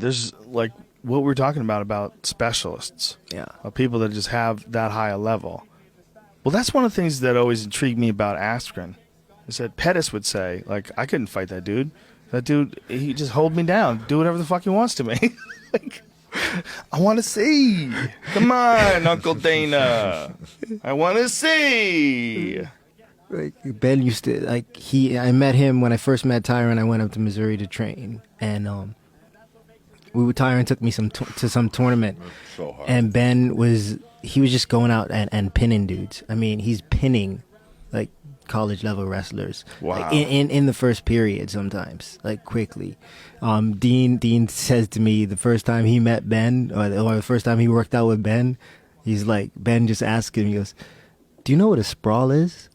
There's like what we're talking about specialists. Yeah. People that just have that high a level. Well, that's one of the things that always intrigued me about Askren. Is that Pettis would say, like, I couldn't fight that dude. That dude, he just hold me down, do whatever the fuck he wants to me. Like, I want to see. Come on, Uncle Dana. I want to see. Like Ben used to I met him when I first met Tyron. I went up to Missouri to train, and Tyron took me to some tournament, So hard. and Ben was just going out and pinning dudes. I mean, he's pinning like college level wrestlers. Wow. Like, in the first period sometimes, like quickly. Dean says to me the first time he met Ben, or the first time he worked out with Ben, he's like, Ben just asked him, he goes, "Do you know what a sprawl is?"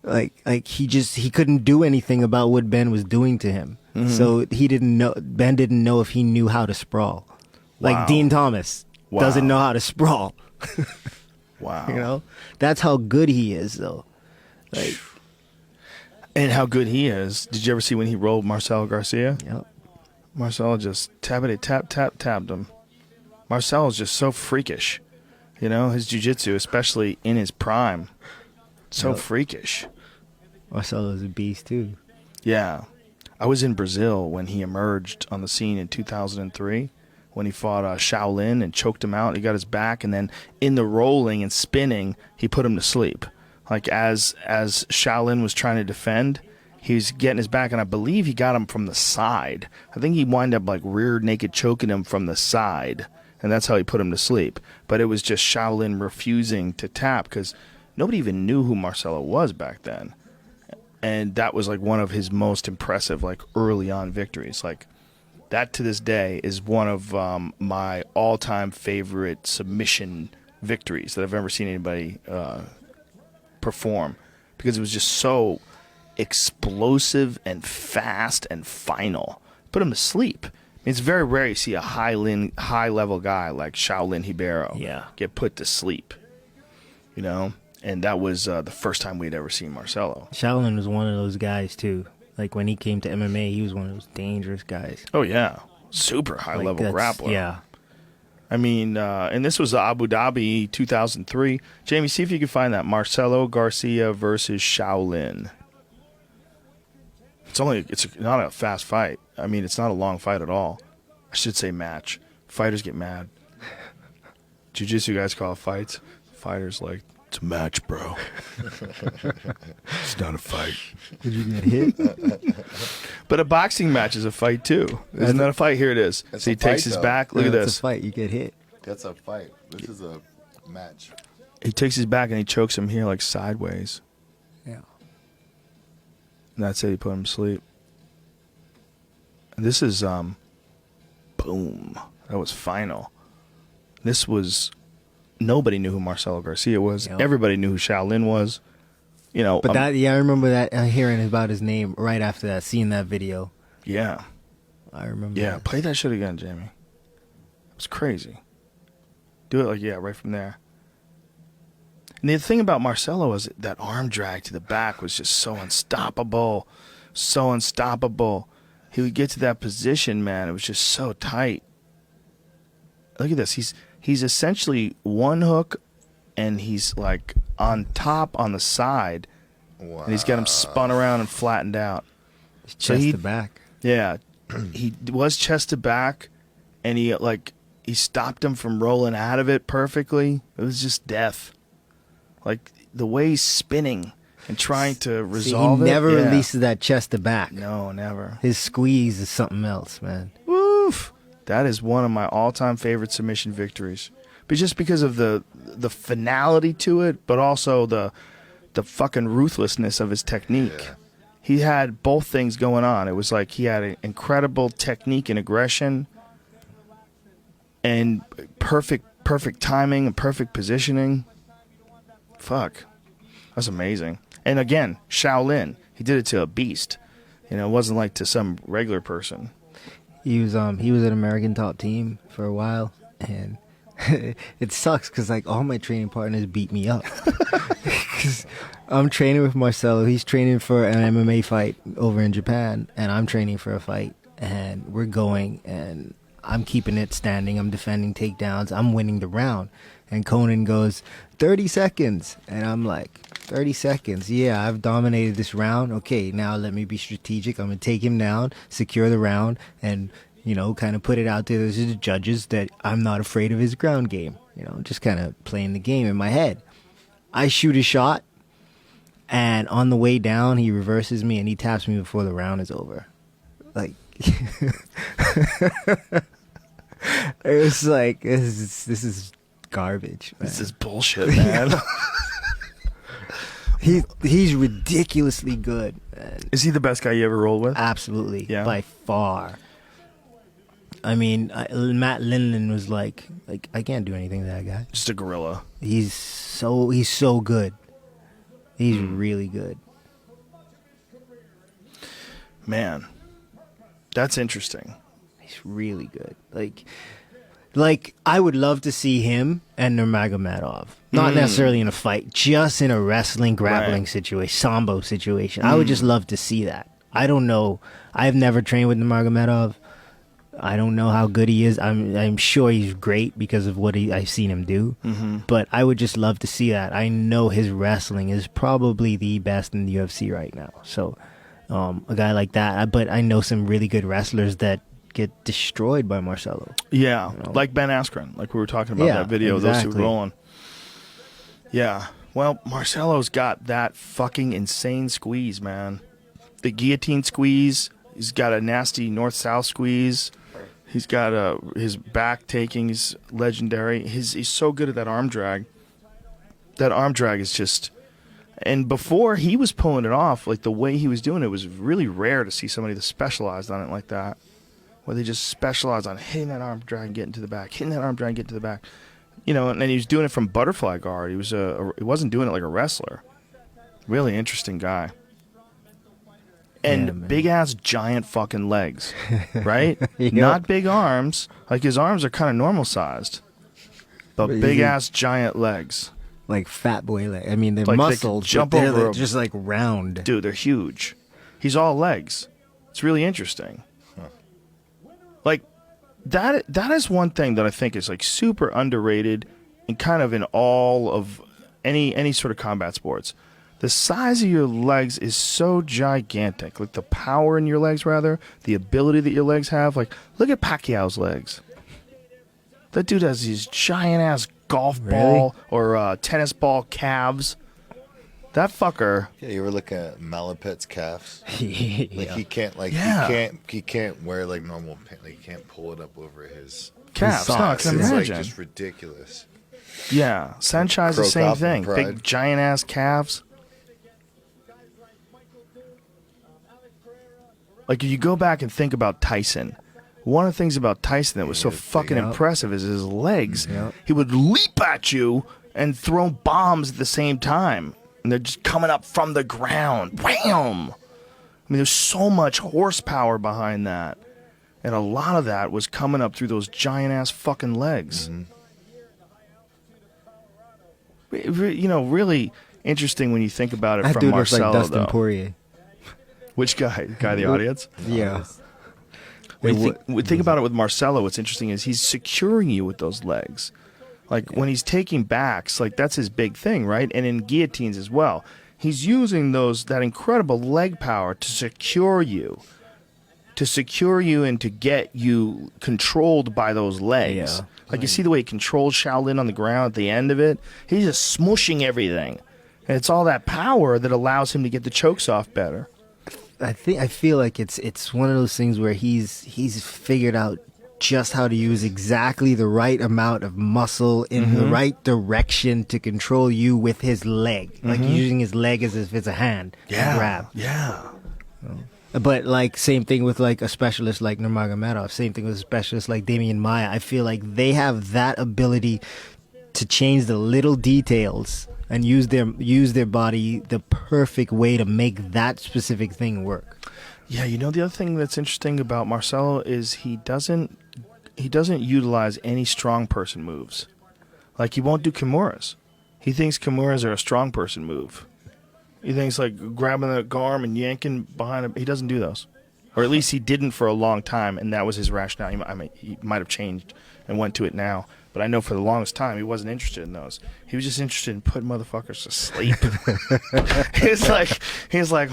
Like he couldn't do anything about what Ben was doing to him. Mm-hmm. So Ben didn't know if he knew how to sprawl. Like Wow. Dean Thomas doesn't know how to sprawl. Wow. You know? That's how good he is, though. Like, and how good he is. Did you ever see when he rolled Marcelo Garcia? yep. Marcelo just tapped him. Marcelo's just so freakish. You know, his jiu-jitsu, especially in his prime, so Yep. freakish. Marcelo's a beast, too. Yeah. I was in Brazil when he emerged on the scene in 2003 when he fought Shaolin and choked him out. He got his back, and then in the rolling and spinning, he put him to sleep. Like as Shaolin was trying to defend, he was getting his back, and I believe he got him from the side. I think he wound up like rear naked choking him from the side, and that's how he put him to sleep. But it was just Shaolin refusing to tap because nobody even knew who Marcelo was back then. And that was like one of his most impressive, like early on victories. Like that to this day is one of my all-time favorite submission victories that I've ever seen anybody perform, because it was just so explosive and fast and final. Put him to sleep. It's very rare you see a high-level guy like Shaolin Ribeiro get put to sleep. You know. And that was the first time we'd ever seen Marcelo. Shaolin was one of those guys, too. Like, when he came to MMA, he was one of those dangerous guys. Oh, yeah. Super high-level grappler. Yeah. I mean, and this was Abu Dhabi 2003. Jamie, see if you can find that. Marcelo Garcia versus Shaolin. It's not a fast fight. I mean, it's not a long fight at all. I should say match. Fighters get mad. Jiu-jitsu guys call it fights. Fighters like, it's a match, bro. It's not a fight. Did you get hit? But a boxing match is a fight, too. Isn't that a fight? Here it is. It's So he a takes fight, his though. back. Look at It's this. a fight. You get hit. That's a fight. This is a match. He takes his back and he chokes him here like sideways. Yeah. And that's it. He put him to sleep. And this is, boom. That was final. This was, nobody knew who Marcelo Garcia was. Yep. Everybody knew who Shaolin was. You know. But I remember that hearing about his name right after that, seeing that video. Yeah. I remember. Yeah. that. Play that shit again, Jamie. It was crazy. Do it like, right from there. And the thing about Marcelo was that arm drag to the back was just so unstoppable. So unstoppable. He would get to that position, man. It was just so tight. Look at this. He's essentially one hook, and he's like on top on the side. Wow. And he's got him spun around and flattened out. Chest to back. Yeah. He was chest to back, and he stopped him from rolling out of it perfectly. It was just death. Like the way he's spinning and trying to resolve he never it. releases that chest to back. No, never. His squeeze is something else, man. Woof. That is one of my all-time favorite submission victories. But just because of the finality to it, but also the fucking ruthlessness of his technique. Yeah. He had both things going on. It was like he had an incredible technique and aggression and perfect timing and perfect positioning. Fuck. That's amazing. And again, Shaolin, he did it to a beast. You know, it wasn't like to some regular person. He was an American top team for a while, and it sucks because like all my training partners beat me up. 'Cause I'm training with Marcelo. He's training for an MMA fight over in Japan, and I'm training for a fight. And we're going, and I'm keeping it standing. I'm defending takedowns. I'm winning the round. And Conan goes, 30 seconds. And I'm like, 30 seconds. Yeah, I've dominated this round. Okay, now let me be strategic. I'm going to take him down, secure the round, and, you know, kind of put it out there to the judges that I'm not afraid of his ground game. You know, just kind of playing the game in my head. I shoot a shot, and on the way down, he reverses me and he taps me before the round is over. Like, it's like, this is garbage, man. This is bullshit, man. He's ridiculously good, man. Is he the best guy you ever rolled with? Absolutely, Yeah. by far. I mean, Matt Lindland was like I can't do anything to that guy. Just a gorilla. He's so good. He's really good. Man, that's interesting. He's really good. Like I would love to see him and Nurmagomedov. Not necessarily in a fight, just in a wrestling, grappling situation, sambo situation. I would just love to see that. I don't know. I've never trained with Nurmagomedov. I don't know how good he is. I'm sure he's great because of what I've seen him do. But I would just love to see that. I know his wrestling is probably the best in the UFC right now. So a guy like that. But I know some really good wrestlers that get destroyed by Marcelo. Yeah, You know? like Ben Askren, like we were talking about Yeah, that video. exactly. Those two rolling. Yeah, well, Marcelo's got that fucking insane squeeze, man. The guillotine squeeze. He's got a nasty north-south squeeze. He's got his back taking is legendary. He's so good at that arm drag. That arm drag is just... And before he was pulling it off, like the way he was doing it was really rare to see somebody that specialized on it like that. Where they just specialize on hitting that arm drag and getting to the back, hitting that arm drag and getting to the back. You know, and then he was doing it from butterfly guard. He wasn't doing it like a wrestler. Really interesting guy. And Yeah, man. big-ass giant fucking legs, right? Yep. Not big arms. Like, his arms are kind of normal-sized. But But big-ass giant legs. Like fat boy leg. I mean, they're Like, they could muscled, jump but they're over a- just like round. Dude, they're huge. He's all legs. It's really interesting. Like, that is one thing that I think is, like, super underrated and kind of in all of any sort of combat sports. The size of your legs is so gigantic. Like, the power in your legs, rather. The ability that your legs have. Like, look at Pacquiao's legs. That dude has these giant-ass golf ball or tennis ball calves. That fucker... Yeah, you ever look at Malapet's calves? Like Yeah. he can't wear like normal pants. Like, he can't pull it up over his calves. No, I socks. can It's imagine. like just ridiculous. Yeah, Sanchez the Croak same off in thing. pride. Big giant ass calves. Like, if you go back and think about Tyson, one of the things about Tyson that was so Yeah, fucking yeah. impressive is his legs. Yeah. He would leap at you and throw bombs at the same time. And they're just coming up from the ground. Wham! I mean, there's so much horsepower behind that. And a lot of that was coming up through those giant ass fucking legs. You know, really interesting when you think about it That from dude looks Marcelo, like Dustin though. Poirier. Which guy? Guy in the audience? Yeah. When you think about it with Marcelo, what's interesting is he's securing you with those legs. Like, when he's taking backs, like, that's his big thing, right? And in guillotines as well. He's using that incredible leg power to secure you. To secure you and to get you controlled by those legs. Yeah. Like, you see the way he controls Shaolin on the ground at the end of it? He's just smushing everything. And it's all that power that allows him to get the chokes off better. I feel like it's one of those things where he's figured out just how to use exactly the right amount of muscle in the right direction to control you with his leg. Like, he's using his leg as if it's a hand to grab. Yeah. But, like, same thing with, like, a specialist like Nurmagomedov. Same thing with a specialist like Damian Maia. I feel like they have that ability to change the little details and use their body the perfect way to make that specific thing work. Yeah, you know, the other thing that's interesting about Marcelo is he doesn't utilize any strong person moves. Like, he won't do Kimuras. He thinks Kimuras are a strong person move. He thinks, like, grabbing the arm and yanking behind him. He doesn't do those. or at least he didn't for a long time, and that was his rationale. He might have changed and went to it now, but I know for the longest time he wasn't interested in those. He was just interested in putting motherfuckers to sleep. He's like,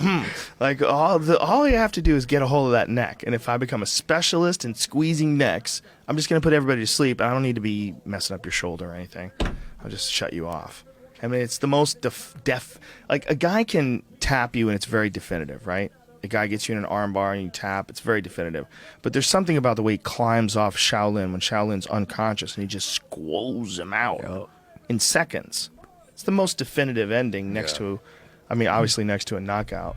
like all you have to do is get a hold of that neck, and if I become a specialist in squeezing necks, I'm just gonna put everybody to sleep. I don't need to be messing up your shoulder or anything. I'll just shut you off. I mean, it's the most like a guy can tap you and it's very definitive, right? A guy gets you in an arm bar and you tap, it's very definitive. But there's something about the way he climbs off Shaolin when Shaolin's unconscious and he just squoze him out in seconds. It's the most definitive ending next to, I mean, obviously next to a knockout.